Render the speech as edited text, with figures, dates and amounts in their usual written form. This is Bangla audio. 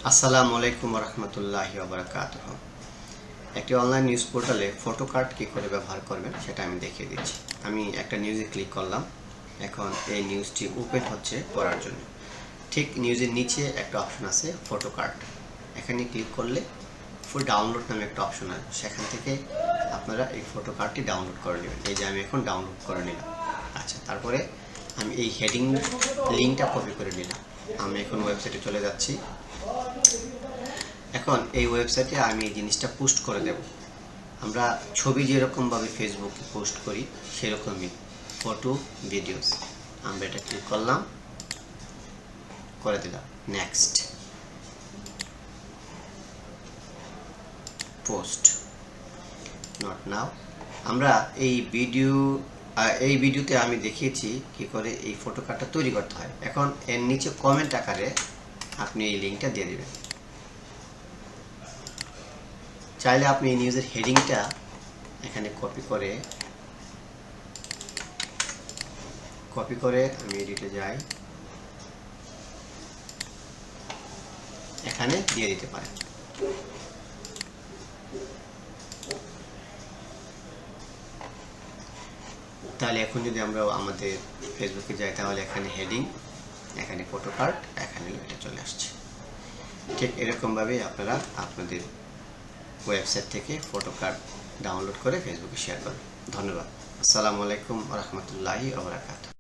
আসসালামু আলাইকুম রহমতুল্লাহি ওয়া একটি অনলাইন নিউজ পোর্টালে ফটো কার্ড কী করে ব্যবহার করবেন সেটা আমি দেখিয়ে দিচ্ছি। আমি একটা নিউজে ক্লিক করলাম। এখন এই নিউজটি ওপেন হচ্ছে পড়ার জন্য। ঠিক নিউজের নিচে একটা অপশন আছে ফটো কার্ড। এখানে ক্লিক করলে ফুল ডাউনলোড নামে একটা অপশন আছে, সেখান থেকে আপনারা এই ফটো কার্ডটি ডাউনলোড করে নেবেন। এই যে আমি এখন ডাউনলোড করে নিলাম। আচ্ছা, তারপরে আমি এই হেডিং লিঙ্কটা কপি করে নিলাম। আমি এখন ওয়েবসাইটে চলে যাচ্ছি। এখন এই ওয়েবসাইটে আমি এই জিনিসটা পোস্ট করে দেব। আমরা ছবি যেরকমভাবে ফেসবুকে পোস্ট করি সেরকমই ফটো ভিডিওস। আমরা এটা ক্লিক করলাম, করে দিলাম নেক্সট, পোস্ট নট নাও। আমরা এই ভিডিওতে আমি দেখিয়েছি কি করে এই ফটো কার্ডটা তৈরি করতে হয়। এখন এর নিচে কমেন্ট আকারে আপনি এই লিঙ্কটা দিয়ে দেবেন। চাইলে আপনি এই নিউজের হেডিংটা এখানে কপি করে আমি এডিটে যাই, এখানে দিয়ে দিতে পারেন। তাহলে এখন যদি আমরা আমাদের ফেসবুকে যাই, তাহলে এখানে হেডিং, এখানে ফটো কার্ড, এখানে এটা চলে আসছে। ঠিক এরকমভাবে আপনারা আপনাদের ওয়েবসাইট থেকে ফটো কার্ড ডাউনলোড করে ফেসবুকে শেয়ার করবেন। ধন্যবাদ। আসসালামু আলাইকুম রহমতুল্লাহি ওয়া বারাকাতুহু।